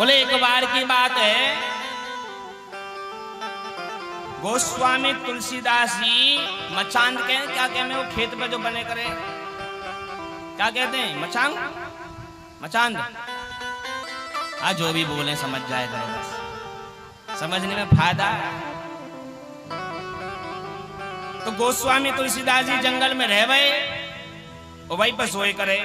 बोले एक बार की बात है, गोस्वामी तुलसीदास जी मचांद के क्या कहते हैं, वो खेत पे जो बने करे क्या कहते हैं, मचांग मचांद। आज जो भी बोले समझ जाए बस, समझने में फायदा। तो गोस्वामी तुलसीदास जी जंगल में रह गए और वहीं पर सोए करे।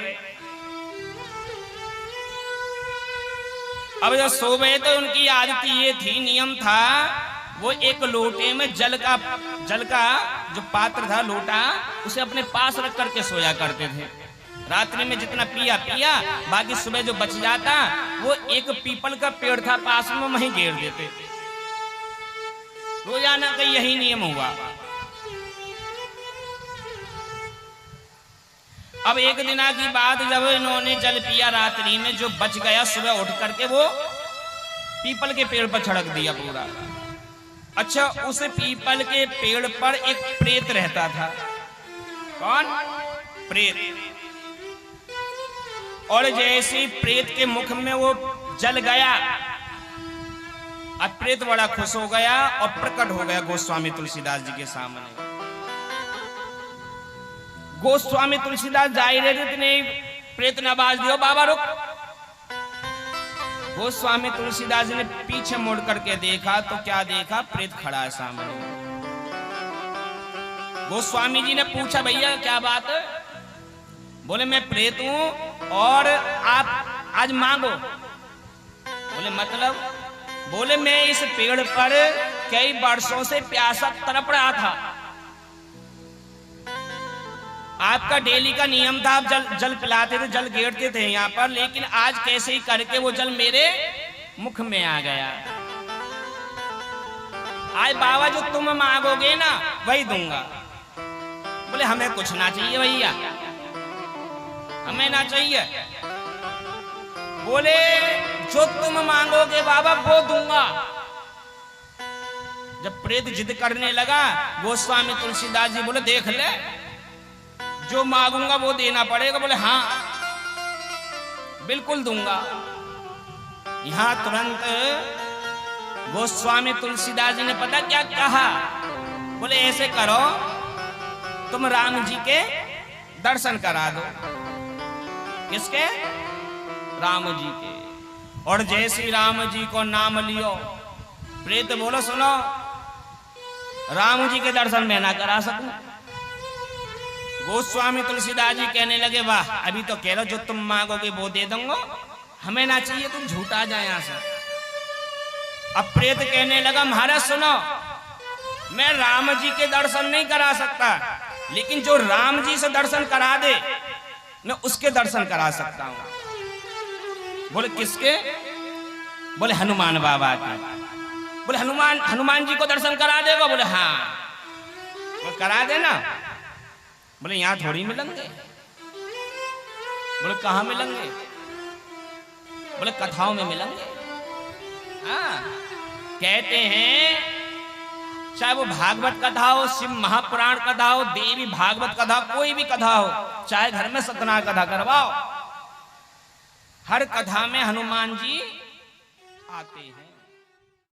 अब जब सो गए तो उनकी आदत ये थी, नियम था, वो एक लोटे में जल का जो पात्र था, लोटा, उसे अपने पास रख करके सोया करते थे। रात्रि में जितना पिया पिया, बाकी सुबह जो बच जाता वो एक पीपल का पेड़ था पास में, वहीं घेर देते। रोजाना का यही नियम हुआ। अब एक दिन की बात, जब इन्होंने जल पिया रात्रि में, जो बच गया सुबह उठ करके वो पीपल के पेड़ पर छिड़क दिया पूरा। अच्छा, उस पीपल के पेड़ पर एक प्रेत रहता था। कौन? प्रेत। और जैसे प्रेत के मुख में वो जल गया, अब प्रेत बड़ा खुश हो गया और प्रकट हो गया गोस्वामी तुलसीदास जी के सामने। गोस्वामी तुलसीदास जाहिर है इतने प्रेत ने आवाज दियो, बाबा रुक। गोस्वामी तुलसीदास जी ने पीछे मुड़ करके देखा तो क्या देखा, प्रेत खड़ा है सामने। गोस्वामी जी ने पूछा, भैया क्या बात है? बोले मैं प्रेत हूं और आप आज मांगो। बोले मतलब? बोले मैं इस पेड़ पर कई वर्षों से प्यासा तड़प रहा था। आपका डेली का नियम था, आप जल पिलाते थे, जल घेरते थे यहाँ पर, लेकिन आज कैसे ही करके वो जल मेरे मुख में आ गया। आज बाबा जो तुम मांगोगे ना वही दूंगा। बोले हमें कुछ ना चाहिए भैया, हमें ना चाहिए। बोले जो तुम मांगोगे बाबा वो दूंगा। जब प्रेत जिद करने लगा, गोस्वामी तुलसीदास जी बोले देख ले, जो मांगूंगा वो देना पड़ेगा। बोले हाँ बिल्कुल दूंगा। यहां तुरंत गोस्वामी तुलसीदास जी ने पता क्या कहा? बोले ऐसे करो, तुम राम जी के दर्शन करा दो। किसके? राम जी के। और जैसे राम जी को नाम लियो, प्रेत बोलो सुनो, राम जी के दर्शन मैं ना करा सकूं। गोस्वामी तुलसीदास जी कहने लगे वाह, अभी तो कह लो जो तुम मांगोगे वो दे दूंगा, हमें ना चाहिए, तुम झूठा जाए यहां से। अब प्रेत कहने लगा महाराज सुनो, मैं राम जी के दर्शन नहीं करा सकता, लेकिन जो राम जी से दर्शन करा दे मैं उसके दर्शन करा सकता हूं। बोले किसके? बोले हनुमान बाबा के। बोले हनुमान जी को दर्शन करा देगा? बोले हाँ। बोले करा देना। बोले यहां थोड़ी मिलेंगे। बोले कहां मिलेंगे? बोले कथाओं में मिलेंगे। हाँ, कहते हैं चाहे वो भागवत कथा हो, शिव महापुराण कथा हो, देवी भागवत कथा, कोई भी कथा हो, चाहे घर में सत्यनारायण कथा करवाओ, हर कथा में हनुमान जी आते हैं।